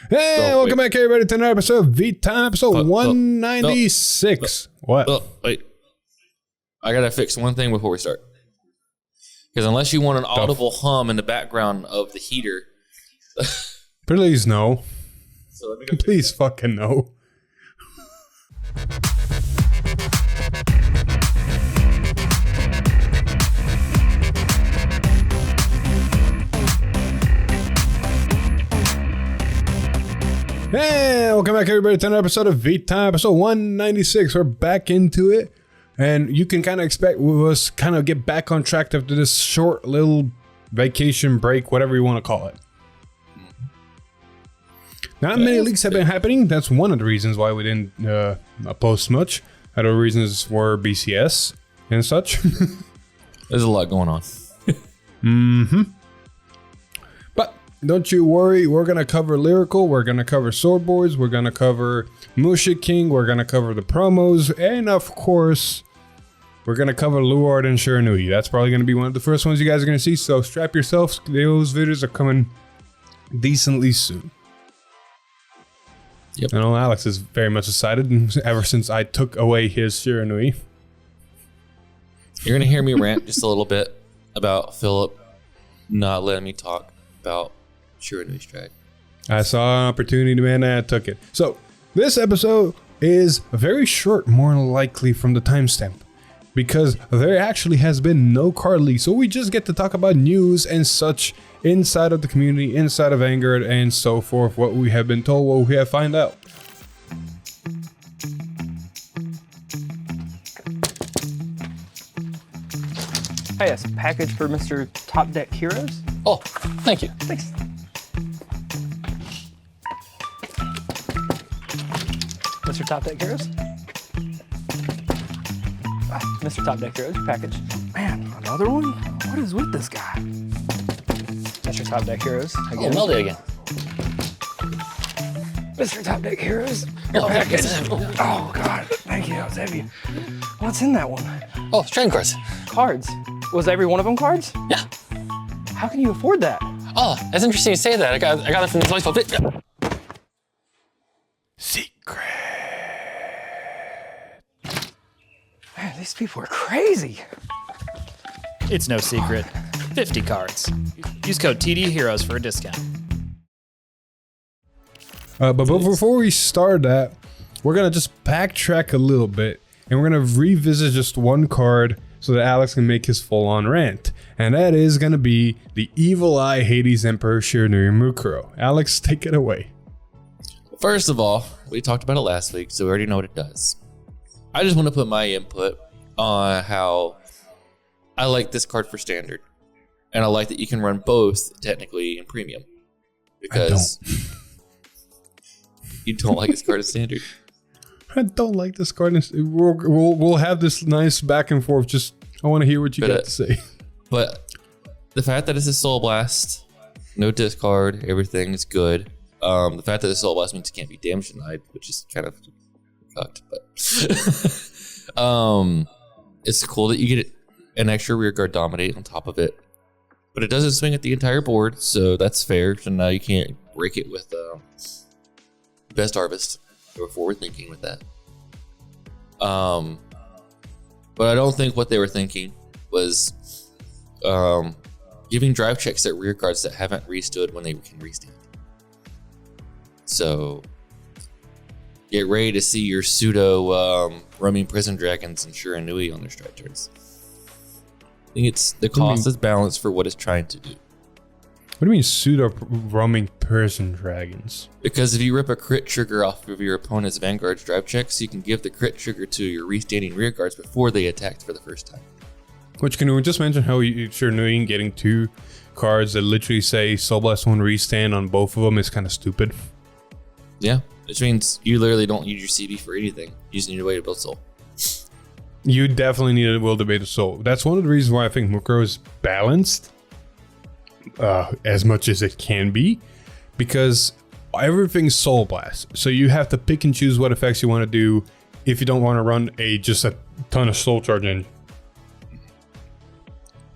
Hey, welcome back, everybody, to another episode of V-Time, episode 196. What? Wait. I gotta fix one thing before we start. Because unless you want an audible hum in the background of the heater. Please no. So let me go Please fucking no. Hey, welcome back, everybody, to another episode of V-Time, episode 196. We're back into it, and you can kind of expect us kind of get back on track after this short little vacation break, whatever you want to call it. Not many leaks have been happening. That's one of the reasons why we didn't post much. Other reasons were BCS and such. There's a lot going on. But don't you worry, we're going to cover Lyrical, we're going to cover Swordboards, we're going to cover Musha King, we're going to cover the promos, and of course, we're going to cover Luard and Shiranui. That's probably going to be one of the first ones you guys are going to see, so strap yourselves. Those videos are coming decently soon. Yep. I know Alex is very much excited ever since I took away his Shiranui. You're going to hear me rant just a little bit about Philip not letting me talk about Shiranui's track. I saw an opportunity, man, and I took it. So, this episode is very short, more likely from the timestamp, because there actually has been no card leak. So we just get to talk about news and such inside of the community, inside of Vanguard, and so forth. What we have been told, what we have found out. Hey, yes, package for Mr. Top Deck Heroes. Oh, thank you. Thanks. Mr. Top Deck Heroes. Mr. Top Deck Heroes, your package. Man, another one? What is with this guy? Mr. Top Deck Heroes. Again. Oh, Meldy again. Mr. Top Deck Heroes, your package. Oh, God. Thank you. That was heavy. What's in that one? Oh, trading cards. Cards. Was every one of them cards? Yeah. How can you afford that? Oh, that's interesting you say that. I got it from the Toys for Fit. Secret. Man, these people are crazy. It's no secret. 50 cards. Use code TD Heroes for a discount. But before we start that, we're going to just backtrack a little bit, and we're going to revisit just one card so that Alex can make his full-on rant. And that is going to be the Evil Eye Hades Emperor Shiranui Mukuro. Alex, take it away. First of all, we talked about it last week, so we already know what it does. I just want to put my input on how I like this card for standard. And I like that you can run both technically in premium. Because you don't like this card as standard. I don't like this card. We'll have this nice back and forth. Just, I want to hear what you got to say. But the fact that it's a Soul Blast, no discard, everything is good. The fact that the Soul Blast means it can't be damage denied, which is kind of fucked. But it's cool that you get an extra rear guard dominate on top of it. But it doesn't swing at the entire board, so that's fair. So now you can't break it with Best Harvest. They were forward thinking with that. But I don't think what they were thinking was giving drive checks at rear guards that haven't restood when they can restand. So get ready to see your pseudo roaming prison dragons and Shiranui on their strike turns. I think it's the cost is balanced for what it's trying to do. What do you mean pseudo roaming prison dragons? Because if you rip a crit trigger off of your opponent's Vanguard's drive checks, you can give the crit trigger to your restanding rear guards before they attacked for the first time. Which, can we just mention how Shiranui getting two cards that literally say Soul Blast 1 restand on both of them is kind of stupid? Yeah, which means you literally don't use your CB for anything. You just need a way to build soul. You definitely need a will to bait a soul. That's one of the reasons why I think Mukuro is balanced as much as it can be, because everything's Soul Blast. So you have to pick and choose what effects you want to do if you don't want to run just a ton of Soul Charge in.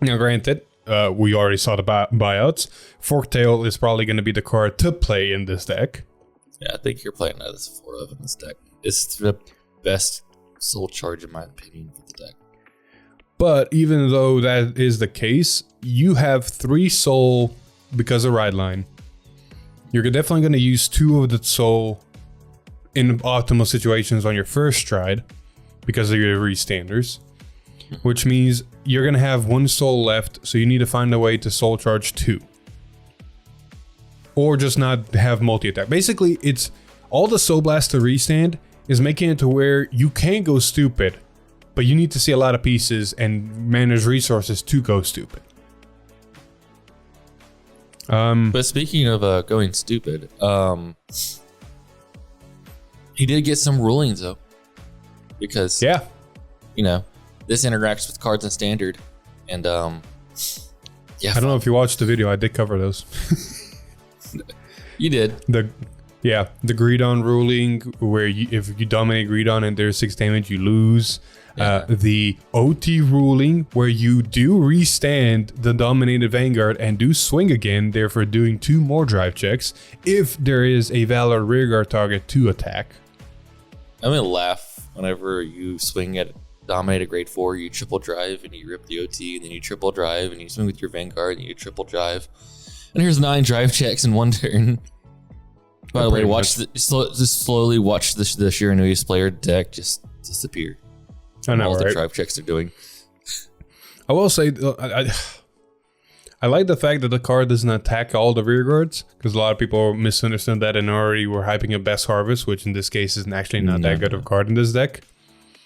Now, granted, we already saw the buyouts. Forktail is probably going to be the card to play in this deck. Yeah, I think you're playing that as 4 of in this deck. It's the best soul charge in my opinion for the deck. But even though that is the case, you have 3 soul because of ride line. You're definitely going to use 2 of the soul in optimal situations on your first stride because of your restanders, which means you're going to have 1 soul left, so you need to find a way to soul charge 2. Or just not have multi-attack. Basically, it's all the soul blast to restand is making it to where you can go stupid, but you need to see a lot of pieces and manage resources to go stupid. But speaking of going stupid, he did get some rulings though, because Yeah. This interacts with cards in standard, and yeah, I don't know if you watched the video. I did cover those. you did. The Greedon ruling, where if you dominate Greedon and there's 6 damage, you lose. Yeah. The OT ruling, where you do restand the dominated Vanguard and do swing again, therefore doing 2 more drive checks if there is a Valor rearguard target to attack. I'm gonna laugh whenever you swing at dominated grade 4, you triple drive and you rip the OT, and then you triple drive and you swing with your Vanguard and you triple drive. And here's 9 drive checks in 1 turn. By the way, just slowly watch the Shiranui player deck just disappear. I know, all the right? drive checks they're doing. I will say, I like the fact that the card doesn't attack all the rear guards, because a lot of people misunderstood that and already were hyping up Best Harvest, which in this case is actually not that good of a card in this deck.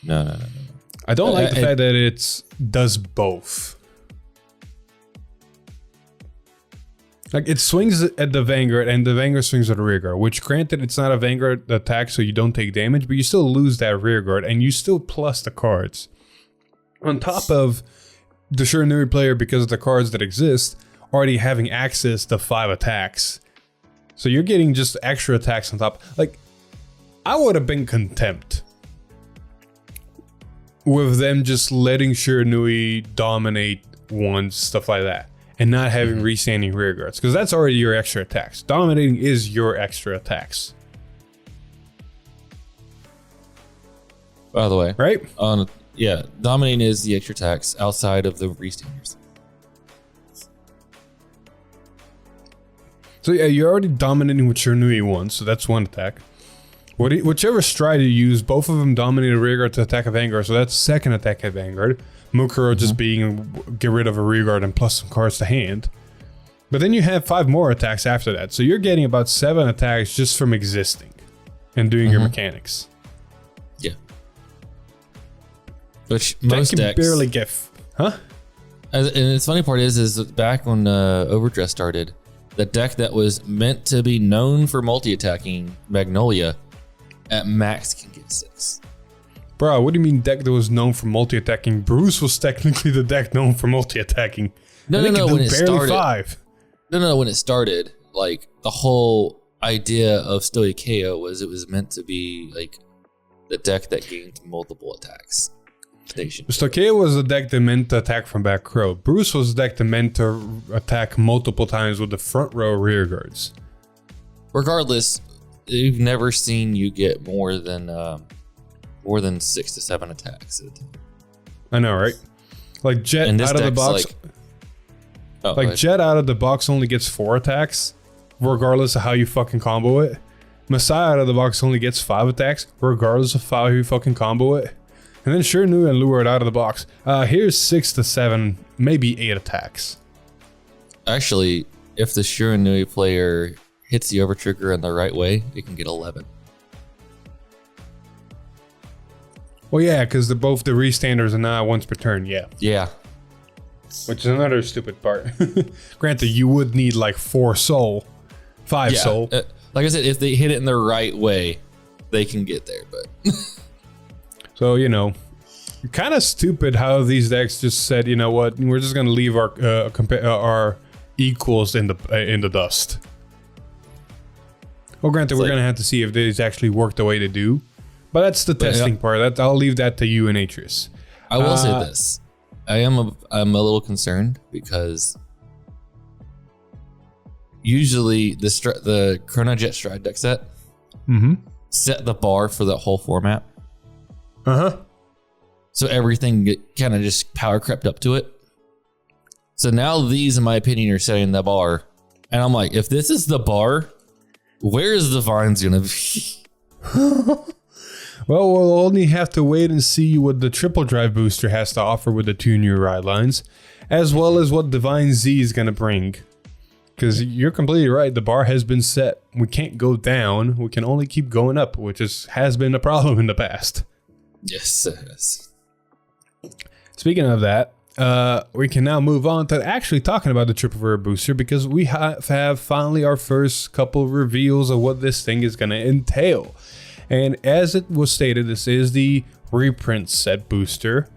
No. I don't like the fact that it does both. Like, it swings at the Vanguard, and the Vanguard swings at the rear guard, which granted, it's not a Vanguard attack, so you don't take damage, but you still lose that rear guard, and you still plus the cards. On top of the Shiranui player, because of the cards that exist, already having access to 5 attacks. So you're getting just extra attacks on top. Like, I would have been content with them just letting Shiranui dominate ones, stuff like that, and not having restanding rear guards, because that's already your extra attacks. Dominating is your extra attacks. By the way, Right? Yeah, dominating is the extra attacks outside of the restanders. So yeah, you're already dominating with Shiranui once, so that's 1 attack. Whichever stride you use, both of them dominate a rear guard to attack a Vanguard, so that's 2nd attack at Vanguard. Mukuro just being get rid of a rear guard and plus some cards to hand. But then you have 5 more attacks after that, so you're getting about 7 attacks just from existing and doing your mechanics. Yeah. Which That most can decks barely get... Huh? And the funny part is back when Overdress started, the deck that was meant to be known for multi-attacking, Magnolia, at max can get 6. Bro, what do you mean deck that was known for multi-attacking? Bruce was technically the deck known for multi-attacking. No, when it started. 5. No, when it started, like, the whole idea of Stoicheo was it was meant to be, like, the deck that gained multiple attacks. Stoicheo was the deck that meant to attack from back row. Bruce was the deck that meant to attack multiple times with the front row rear guards. Regardless, you've never seen you get more than 6 to 7 attacks at a time. I know, right? Like Jet out of the box. Jet out of the box only gets 4 attacks, regardless of how you fucking combo it. Messiah out of the box only gets 5 attacks, regardless of how you fucking combo it. And then Shiranui and Lured out of the box. Here's 6 to 7, maybe 8 attacks. Actually, if the Shiranui player hits the overtrigger in the right way, it can get 11. Well, yeah, because both the restanders are now once per turn, yeah. Yeah. Which is another stupid part. Granted, you would need like 4 soul, 5 soul. Like I said, if they hit it in the right way, they can get there, but... So, kind of stupid how these decks just said, you know what, we're just going to leave our equals in the dust. Well, granted, we're going to have to see if these actually work the way they do. But that's the testing part. I'll leave that to you and Atreus. I will say this. I'm a little concerned because usually the Chronojet Stride deck set set the bar for the whole format. Uh-huh. So everything kind of just power crept up to it. So now these, in my opinion, are setting the bar. And I'm like, if this is the bar, where is the vines going to be? Well, we'll only have to wait and see what the triple drive booster has to offer with the 2 new ride lines, as well as what Divine Z is going to bring. Because you're completely right, the bar has been set. We can't go down, we can only keep going up, which has been a problem in the past. Yes, yes. Speaking of that, we can now move on to actually talking about the triple rare booster, because we have finally our first couple of reveals of what this thing is going to entail. And as it was stated, this is the reprint set booster.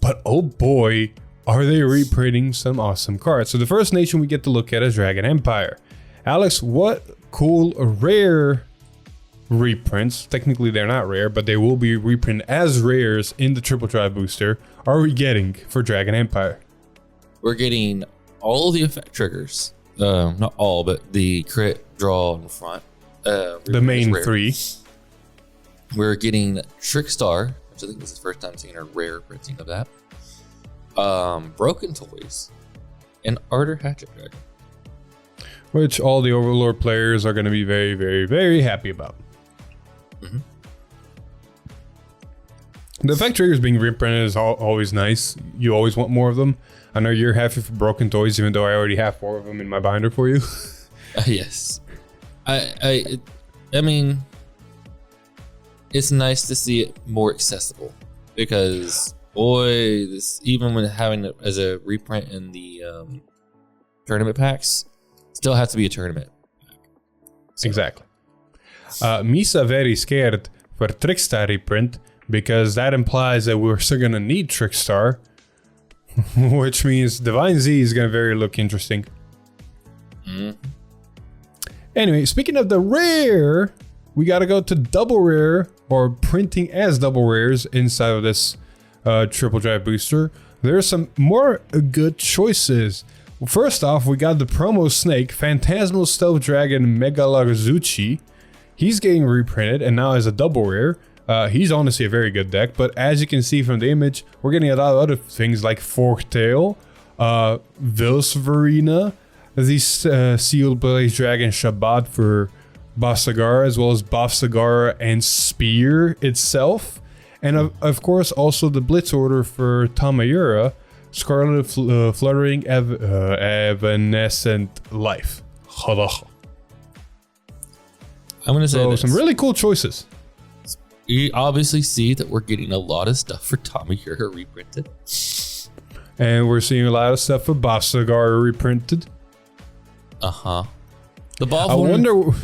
But oh boy, are they reprinting some awesome cards. So the first nation we get to look at is Dragon Empire. Alex, what cool rare reprints, technically they're not rare, but they will be reprinted as rares in the triple drive booster, are we getting for Dragon Empire? We're getting all the effect triggers. Not all, but the crit, draw, in front. The main rare. 3. We're getting Trickstar, which I think this is the first time seeing a rare printing of that. Broken Toys, and Ardor Hatchet Dragon. Which all the Overlord players are going to be very, very, very happy about. The effect triggers being reprinted is always nice. You always want more of them. I know you're happy for Broken Toys, even though I already have 4 of them in my binder for you. Yes. I mean, it's nice to see it more accessible, because boy, this, even when having it as a reprint in the tournament packs, still has to be a tournament pack. So. Exactly. Misa very scared for Trickstar reprint, because that implies that we're still gonna need Trickstar, which means Divine Z is gonna look interesting. Anyway, speaking of the rare, we gotta go to double rare, or printing as double rares inside of this triple drive booster. There's some more good choices. First off, we got the promo snake, Phantasmal Stealth Dragon Megalazuchi. He's getting reprinted and now as a double rare. He's honestly a very good deck, but as you can see from the image, we're getting a lot of other things like Forktail, Vilsverina, the Sealed Blaze Dragon Shabbat for Bafsagara, as well as Bafsagara and Spear itself. And of course, also the Blitz Order for Tamayura, Scarlet Fluttering Evanescent Life. I'm going to say so this. some really cool choices. You obviously see that we're getting a lot of stuff for Tamayura reprinted. And we're seeing a lot of stuff for Bafsagara reprinted. Uh-huh. The Bob I wonder what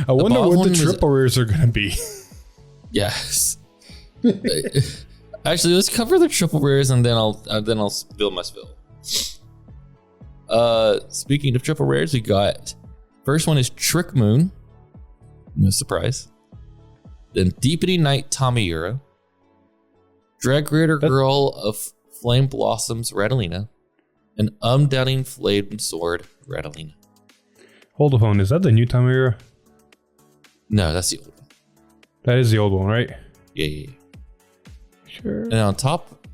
the was, triple rares are going to be. Yes. Actually, let's cover the triple rares and then I'll spill my spill. Speaking of triple rares, we got first one is Trick Moon. No surprise. Then Deepening Night Tamayura. Drag Raider Girl of Flame Blossoms Radalina. And Undoubting Flame Sword Radalina. Hold the phone, is that the new Tamayura? No, that's the old one. That is the old one, right? Yeah. Sure. And on top,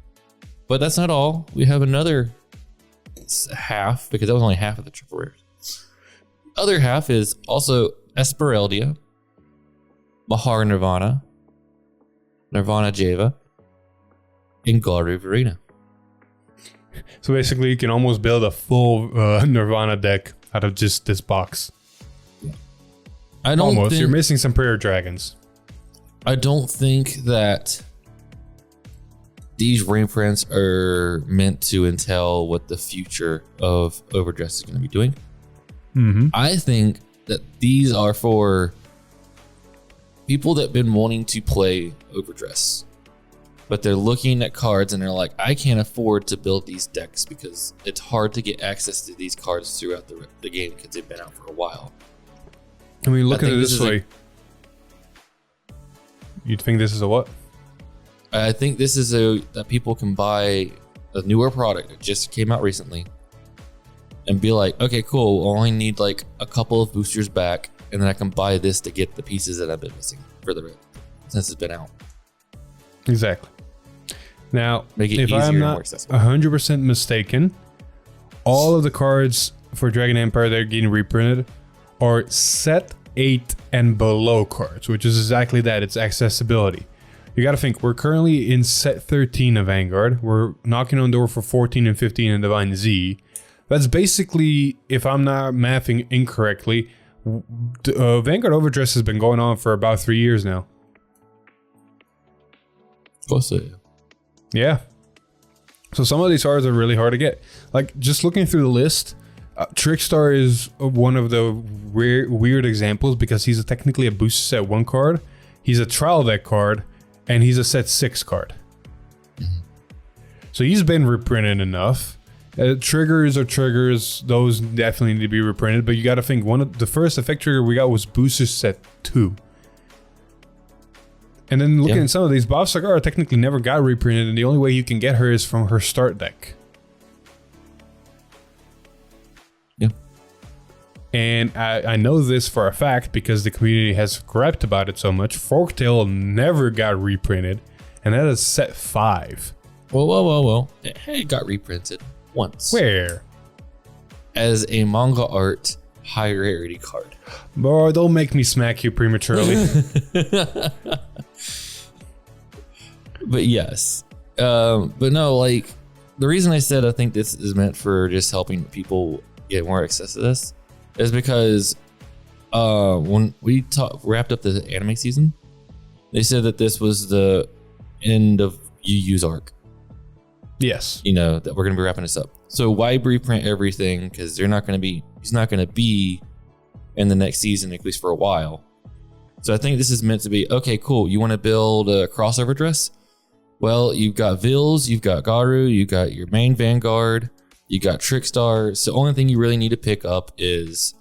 but that's not all. We have another half, because that was only half of the triple rares. Other half is also Espereldia, Mahar Nirvana, Nirvana Java, and Garu Verena. So basically, you can almost build a full Nirvana deck out of just this box. You're missing some prayer dragons. I don't think that these reprints are meant to entail what the future of Overdress is going to be doing. I think that these are for people that have been wanting to play Overdress, but they're looking at cards and they're like, I can't afford to build these decks because it's hard to get access to these cards throughout the game because they've been out for a while. I mean, look at it this way. You'd think this is a what? I think this is that people can buy a newer product that just came out recently and be like, okay, cool. We'll only need like a couple of boosters back and then I can buy this to get the pieces that I've been missing since it's been out. Exactly. Now, Make it if easier I'm and not more accessible. 100% mistaken, all of the cards for Dragon Empire that are getting reprinted are set 8 and below cards, which is exactly that. It's accessibility. You got to think, we're currently in set 13 of Vanguard. We're knocking on the door for 14 and 15 in Divine Z. That's basically, if I'm not mathing incorrectly, Vanguard Overdress has been going on for about 3 years now. Close to. Yeah. So some of these cards are really hard to get. Like, just looking through the list, Trickstar is one of the weird examples because he's technically a booster set 1 card. He's a trial deck card, and he's a set 6 card. So he's been reprinted enough. Triggers are triggers. Those definitely need to be reprinted. But you got to think, one of the first effect trigger we got was booster set 2. And then looking at some of these, Bob Sagara technically never got reprinted, and the only way you can get her is from her start deck. Yeah. And I know this for a fact because the community has griped about it so much. Folktale never got reprinted, and that is set 5. Well. It got reprinted once. Where? As a manga art high rarity card. Bro, don't make me smack you prematurely. But yes. But no, like, the reason I said I think this is meant for just helping people get more access to this is because when we wrapped up the anime season, they said that this was the end of UU's arc. Yes. You know, that we're going to be wrapping this up. So why reprint everything? Because he's not going to be in the next season, at least for a while. So I think this is meant to be, okay, cool. You want to build a crossover dress? Well, you've got Vils, you've got Garu, you got your main Vanguard, you got Trickstar. So the only thing you really need to pick up is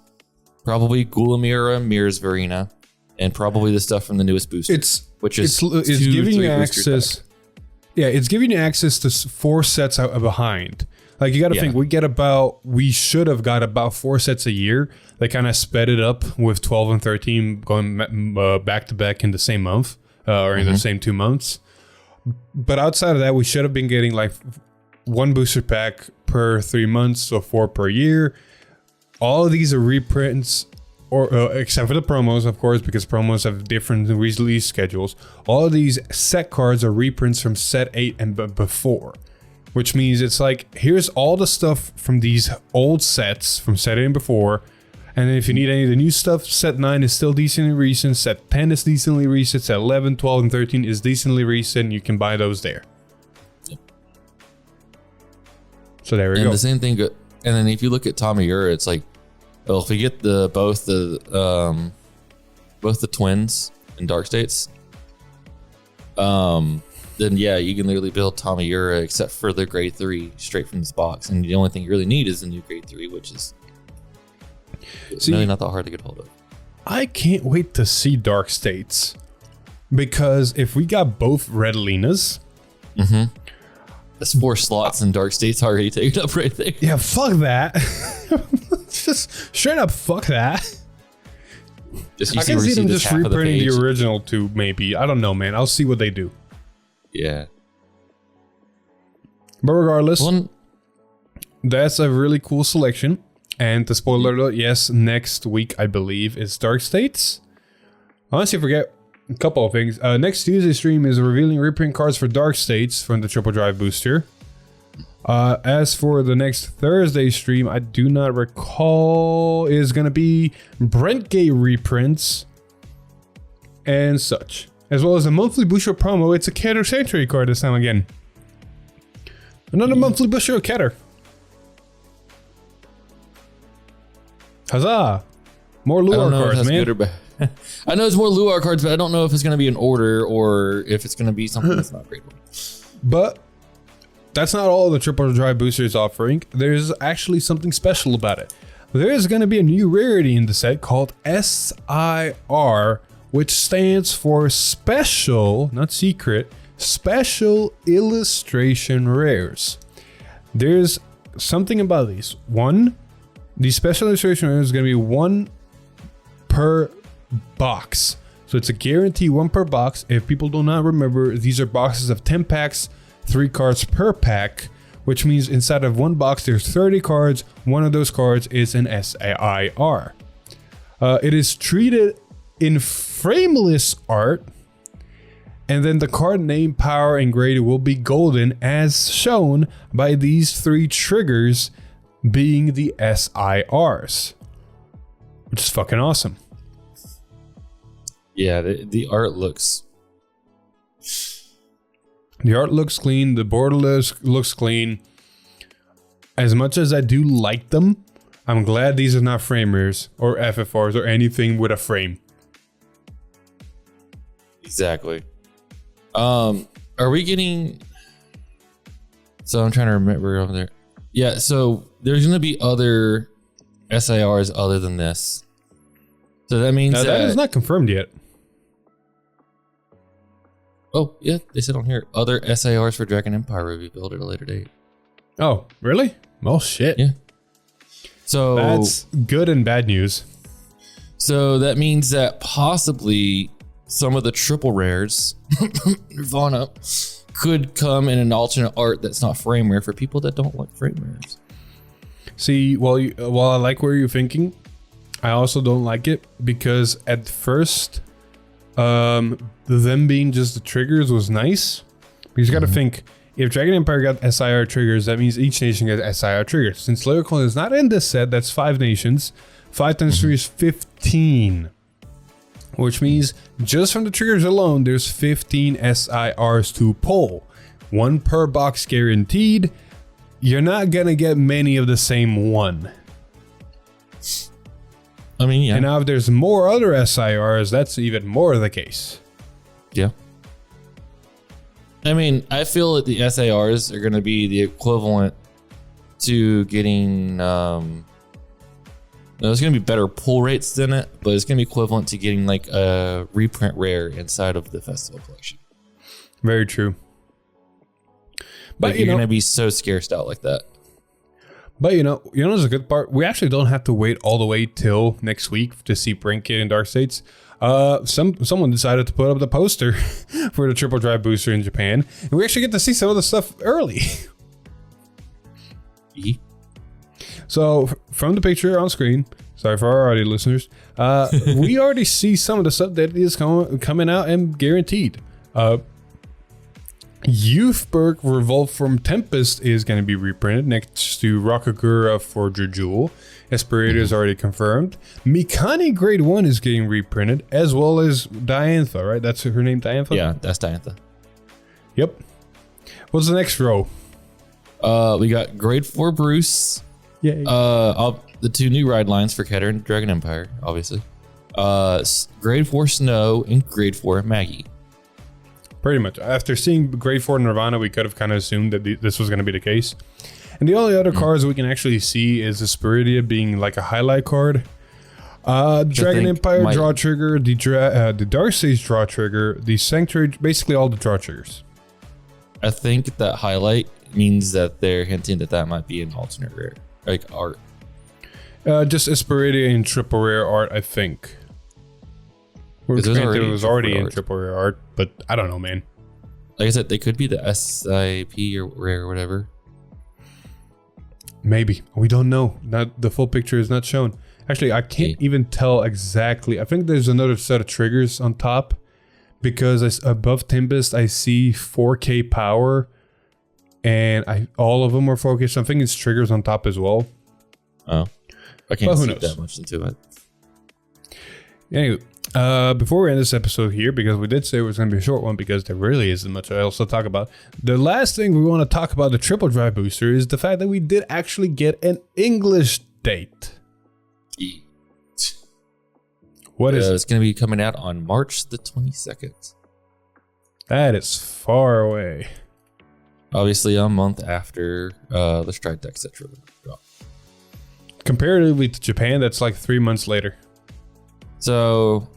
probably Gulamira, Mirror's Verena, and probably the stuff from the newest booster. It's giving you access. Yeah, it's giving you access to 4 sets out behind. Like, you got to think, we should have got about 4 sets a year. They kind of sped it up with 12 and 13 going back to back in the same month or in the same 2 months. But outside of that, we should have been getting like 1 booster pack per 3 months, so 4 per year. All of these are reprints, or except for the promos, of course, because promos have different release schedules. All of these set cards are reprints from set 8 and before. Which means it's like, here's all the stuff from these old sets from set 8 and before. And then if you need any of the new stuff, set 9 is still decently recent. Set 10 is decently recent. Set 11, 12, and 13 is decently recent. You can buy those there. Yep. So there we go. And the same thing. And then if you look at Tamiyura, it's like, well, if we get both the twins in Dark States, then yeah, you can literally build Tamiyura except for the grade 3 straight from this box. And the only thing you really need is the new grade 3, which is really not that hard to get hold of. I can't wait to see Dark States, because if we got both Red Linas, That's 4 slots in Dark States already taken up right there. yeah, fuck that. Just straight up, fuck that. Just I can see them just half of reprinting the original 2, maybe. I don't know, man. I'll see what they do. Yeah. But regardless, that's a really cool selection. And the spoiler alert, yes, next week, I believe, is Dark States. Honestly, forget a couple of things. Next Tuesday stream is revealing reprint cards for Dark States from the Triple Drive booster. As for the next Thursday stream, I do not recall, is going to be Brentgate reprints and such. As well as a monthly booster promo. It's a Keter Sanctuary card this time again. Another monthly booster of Keter. Huzzah! More Luar cards, man. Good or bad. I know it's more Luar cards, but I don't know if it's going to be in order or if it's going to be something that's not great. But that's not all the Triple Drive booster is offering. There's actually something special about it. There's going to be a new rarity in the set called SIR, which stands for Special, not Secret, Special Illustration Rares. There's something about these. One, the Special Illustration Rare is going to be 1 per box. So it's a guarantee 1 per box. If people do not remember, these are boxes of 10 packs, 3 cards per pack, which means inside of 1 box there's 30 cards. One of those cards is an SAIR. It is treated in frameless art, and then the card name, power, and grade will be golden as shown by these 3 triggers being the SIRs, which is fucking awesome. Yeah, the art looks... The art looks clean. The board looks clean. As much as I do like them, I'm glad these are not frame rares or FFRs or anything with a frame. Exactly. Are we getting... So I'm trying to remember over there. Yeah, so there's going to be other SIRs other than this. So that means that is not confirmed yet. Oh, yeah, they said on here, other SIRs for Dragon Empire will be built at a later date. Oh, really? Well, shit. Yeah. So that's good and bad news. So that means that possibly some of the triple rares, Nirvana, could come in an alternate art that's not frame rare for people that don't like frame rares. See, while I like where you're thinking, I also don't like it because at first, them being just the triggers was nice. Because you got to think, if Dragon Empire got SIR triggers, that means each nation gets SIR triggers. Since Lyrical is not in this set, that's 5 nations. 5 times 3 is 15. Which means just from the triggers alone, there's 15 SIRs to pull. 1 per box guaranteed. You're not going to get many of the same one. I mean, yeah. And now if there's more other SIRs, that's even more the case. Yeah. I mean, I feel that the SIRs are going to be the equivalent to getting... there's going to be better pull rates than it, but it's going to be equivalent to getting like a reprint rare inside of the festival collection. Very true. But you're going to be so scarced out like that. But you know, there's a good part. We actually don't have to wait all the way till next week to see Brinkit and Dark States. Someone decided to put up the poster for the Triple Drive booster in Japan, and we actually get to see some of the stuff early. So from the picture on screen, sorry for our audio listeners, we already see some of the stuff that is coming out and guaranteed. Youthberg Revolt from Tempest is going to be reprinted next to Rakagura for Jewel. Esperator is already confirmed. Mikani Grade 1 is getting reprinted, as well as Diantha, right? That's her name, Diantha? Yeah, that's Diantha. Yep. What's the next row? We got Grade 4 Bruce. Yay. The 2 new ride lines for Keter and Dragon Empire, obviously. Grade 4 Snow and Grade 4 Maggie. Pretty much. After seeing Grade 4 Nirvana, we could have kind of assumed that this was going to be the case. And the only other cards we can actually see is the Spiridia being like a highlight card. Dragon Empire draw trigger, the Dark Stage draw trigger, the Sanctuary, basically all the draw triggers. I think that highlight means that they're hinting that might be an alternate rare, like art. Just Esperidia in triple rare art, I think. It was already in triple rare art, but I don't know, man. Like I said, they could be the SIP or rare or whatever. Maybe. We don't know. The full picture is not shown. Actually, I can't even tell exactly. I think there's another set of triggers on top because above Tempest, I see 4K power and all of them are focused. I think it's triggers on top as well. Oh, I can't see that much into it. Anyway, before we end this episode here, because we did say it was going to be a short one because there really isn't much else to talk about. The last thing we want to talk about the Triple Drive booster is the fact that we did actually get an English date. What is it? It's going to be coming out on March the 22nd. That is far away. Obviously, a month after the Stride Deck set drop. Comparatively to Japan, that's like 3 months later. So,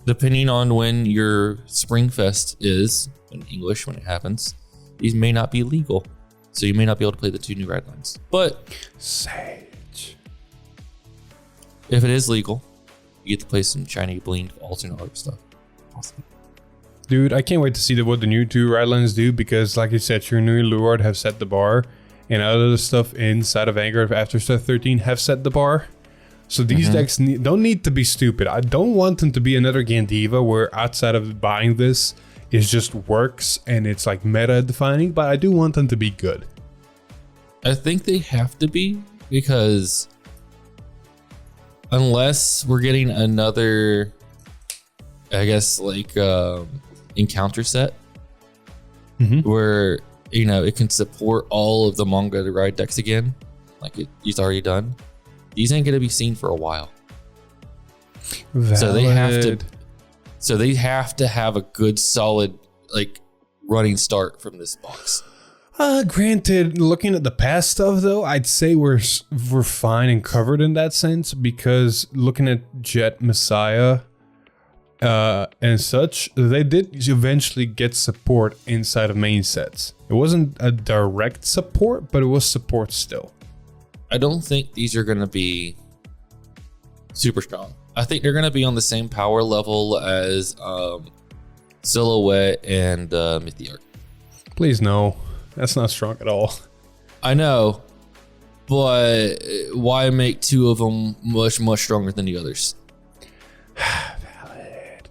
depending on when your Spring Fest is, in English when it happens, these may not be legal. So you may not be able to play the 2 new ride lines. But Sage. if it is legal, You get to play some shiny bling alternate art stuff. Awesome. Dude, I can't wait to see what the new two Rylans do because, like you said, Shiranui and Luard have set the bar, and other stuff inside of Vanguard after Stuff 13 have set the bar. So these decks don't need to be stupid. I don't want them to be another Gandiva where outside of buying this, it just works and it's like meta defining, but I do want them to be good. I think they have to be because unless we're getting another, I guess, like encounter set where, you know, it can support all of the manga to ride decks again, like it's already done. These ain't gonna be seen for a while. Valid. So they have to have a good solid like running start from this box. Granted, looking at the past stuff though, I'd say we're fine and covered in that sense because looking at Jet Messiah and such, they did eventually get support inside of main sets. It wasn't a direct support, but it was support still. I don't think these are going to be super strong. I think they're going to be on the same power level as Silhouette and Mythiarch. Please no, that's not strong at all. I know, but why make two of them much stronger than the others? Valid.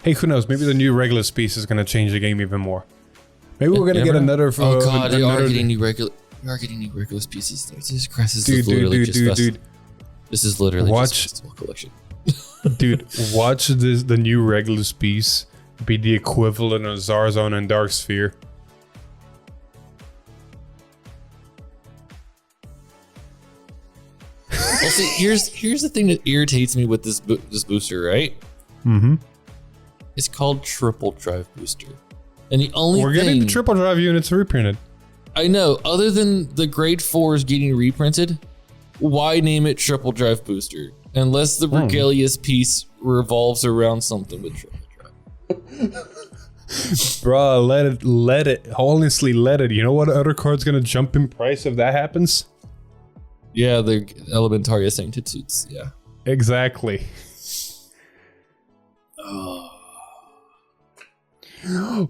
Hey, who knows? Maybe the new Regulus piece is going to change the game even more. Maybe we're going to get another. Oh god, they are getting new regular. We are getting new Regulus pieces. Jesus Christ, this is literally just This is literally just festival collection. Dude, watch the new Regulus piece be the equivalent of Zarzone and Dark Sphere. Well, see, here's the thing that irritates me with this booster, right? It's called Triple Drive Booster, and the only we're getting the Triple Drive units reprinted. I know, other than the grade 4s getting reprinted, why name it Triple Drive Booster? Unless the Regalius piece revolves around something with Triple Drive. Bruh, let it. Honestly, let it. You know what other card's gonna jump in price if that happens? Yeah, the Elementaria Sancted Suits, yeah. Exactly.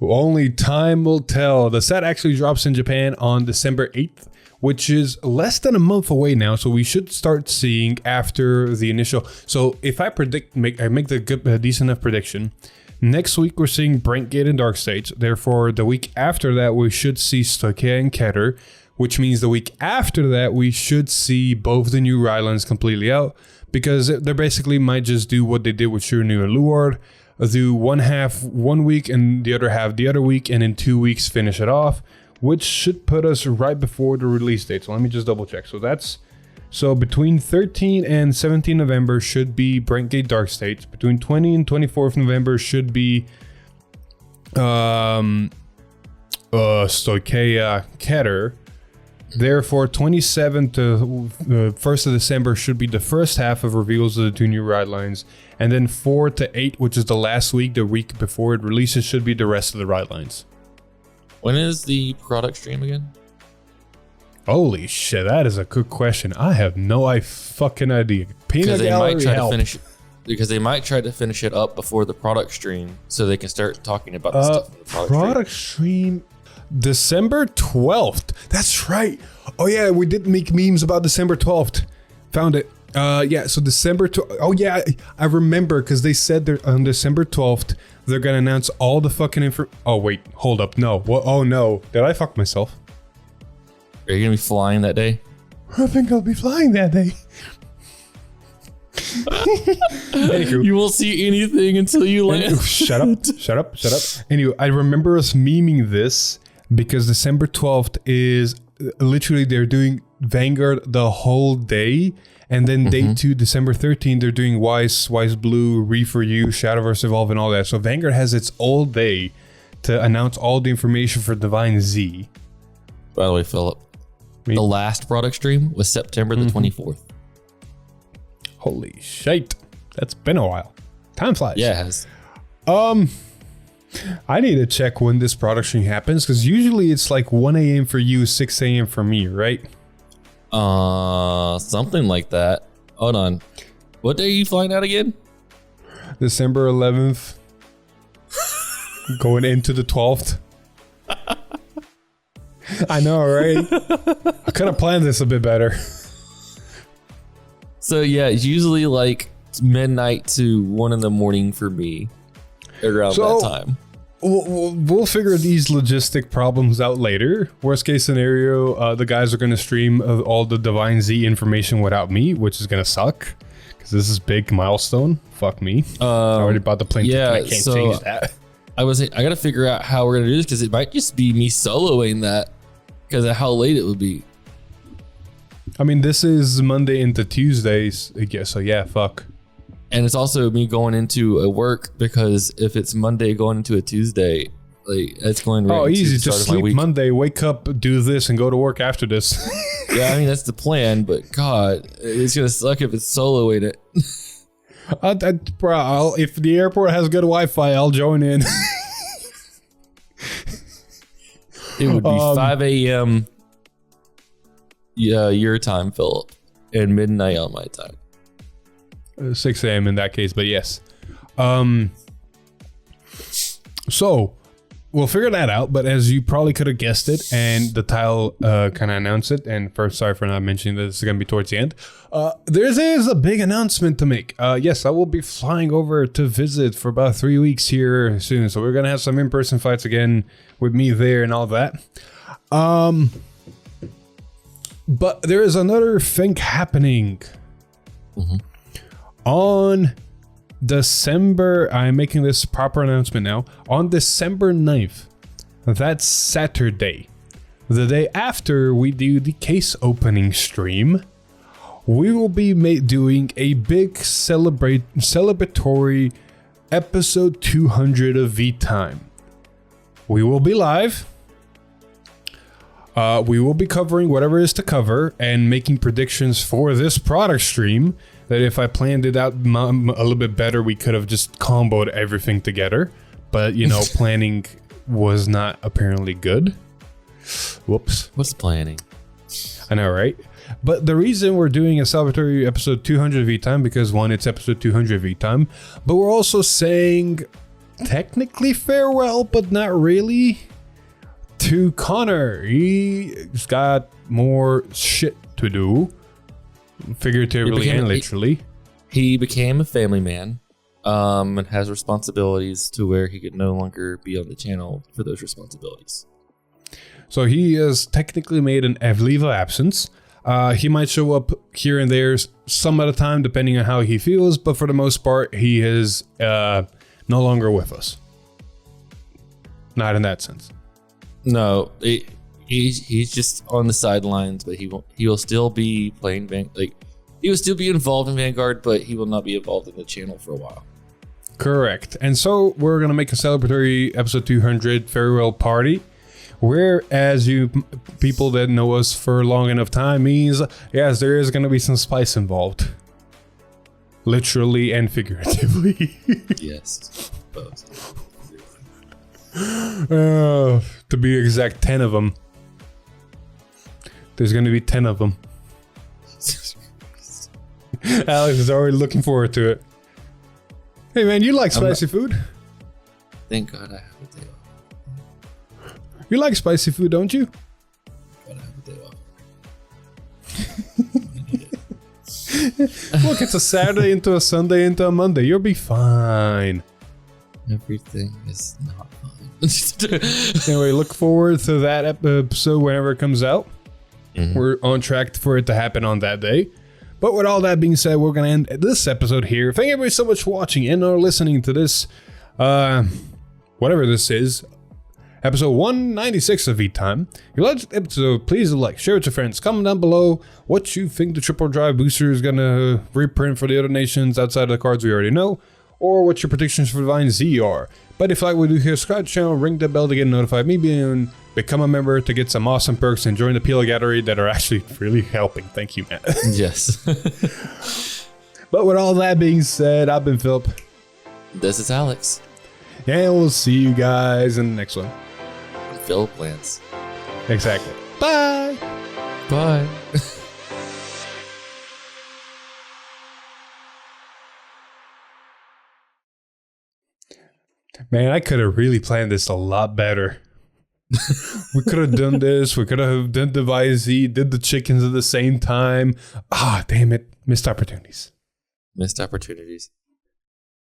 Only time will tell. The set actually drops in Japan on December 8th, which is less than a month away now. So we should start seeing after the initial. So if I make the decent enough prediction, next week we're seeing Brentgate and Dark States. Therefore, the week after that we should see Stoichea and Keter, which means the week after that we should see both the new Rylans completely out because they basically might just do what they did with Shiranui and Luard. Do one half 1 week and the other half the other week, and in 2 weeks finish it off, which should put us right before the release date. So let me just double check. So between 13 and 17 November should be Brentgate Dark States. Between 20 and 24th November should be Stoichea Keter. Therefore, 27th to 1st of December should be the first half of reveals of the two new ride lines. And then 4 to 8, which is the last week, the week before it releases, should be the rest of the ride lines. When is the product stream again? Holy shit, that is a good question. I have no fucking idea. Because they might try to finish it. Because they might try to finish it up before the product stream so they can start talking about the stuff in the product stream. December 12th. That's right. Oh yeah, we did make memes about December 12th. Found it. Yeah, so December 12th. Oh yeah, I remember because they said they're on December 12th they're gonna announce all the fucking info. Oh wait, hold up. No. What? Oh no. Did I fuck myself? Are you gonna be flying that day? I think I'll be flying that day. Anywho. You won't see anything until you land. Shut up. Anyway, I remember us memeing this because December 12th is literally they're doing Vanguard the whole day. And then day 2, December 13th, they're doing Wise Blue, Reef You, Shadowverse Evolve, and all that. So Vanguard has its all day to announce all the information for Divine Z. By the way, Philip, the last product stream was September the 24th. Holy shit. That's been a while. Time flies. Yeah, it has. I need to check when this product stream happens because usually it's like 1 a.m. for you, 6 a.m. for me, right? Something like that. Hold on. What day are you flying out again? December 11th. Going into the 12th. I know, right? I could have planned this a bit better. So yeah, it's usually like midnight to 1 a.m. for me around that time. We'll figure these logistic problems out later. Worst case scenario, the guys are going to stream all the Divine Z information without me, which is going to suck. Because this is big milestone. Fuck me. I already bought the plane ticket. I can't change that. I got to figure out how we're going to do this because it might just be me soloing that because of how late it would be. I mean, this is Monday into Tuesdays. So yeah, fuck. And it's also me going into a work because if it's Monday going into a Tuesday, like it's going right into easy. the start Just of my sleep week. Monday, wake up, do this, and go to work after this. Yeah, I mean that's the plan, but God, it's gonna suck if it's soloing it. If the airport has good Wi-Fi, I'll join in. It would be 5 a.m. Your time, Philip, and midnight on my time. 6 a.m. in that case, but yes. So we'll figure that out, but as you probably could have guessed it, and the title kind of announced it, and first, sorry for not mentioning that this is going to be towards the end. There is a big announcement to make. Yes, I will be flying over to visit for about 3 weeks here soon, so we're going to have some in-person fights again with me there and all that. But there is another thing happening. Mm-hmm. On December, I'm making this proper announcement now. On December 9th, that's Saturday, the day after we do the case opening stream, we will be doing a big celebratory episode 200 of V-Time. We will be live. We will be covering whatever is to cover and making predictions for this product stream. That if I planned it out a little bit better, we could have just comboed everything together. But, planning was not apparently good. Whoops. What's planning? I know, right? But the reason we're doing a celebratory episode 200 V-Time, because one, it's episode 200 V-Time, but we're also saying technically farewell, but not really, to Connor. He's got more shit to do. Figuratively and literally. He became a family man and has responsibilities to where he could no longer be on the channel for those responsibilities. So he has technically made an leave of absence. He might show up here and there some of the time depending on how he feels, but for the most part he is no longer with us. Not in that sense. No, he's just on the sidelines, but he will still be playing he will still be involved in Vanguard, but he will not be involved in the channel for a while. Correct. And so we're gonna make a celebratory episode 200 farewell party, where, as you people that know us for long enough time, means yes, there is gonna be some spice involved, literally and figuratively. Yes, both. To be exact, 10 of them. There's going to be 10 of them. Alex is already looking forward to it. Hey man, you like spicy food? Thank God I have a day off. You like spicy food, don't you? God I have a day off. Look, it's a Saturday into a Sunday into a Monday. You'll be fine. Everything is not fun. Anyway, look forward to that episode whenever it comes out. Mm-hmm. We're on track for it to happen on that day. But with all that being said, we're going to end this episode here. Thank everybody so much for watching and or listening to this, whatever this is, episode 196 of V-Time. If you like this episode, please like, share it with your friends. Comment down below what you think the triple drive booster is going to reprint for the other nations outside of the cards we already know, or what your predictions for Divine Z are. But if you like what we do here, subscribe to the channel, ring the bell to get notified, maybe become a member to get some awesome perks and join the PL gallery that are actually really helping. Thank you, man. Yes. But with all that being said, I've been Philip. This is Alex. And we'll see you guys in the next one. Philip Lance. Exactly. Bye. Bye. Man, I could have really planned this a lot better. We could have done this. We could have done the YZ, did the chickens at the same time. Ah, damn it. Missed opportunities. Missed opportunities.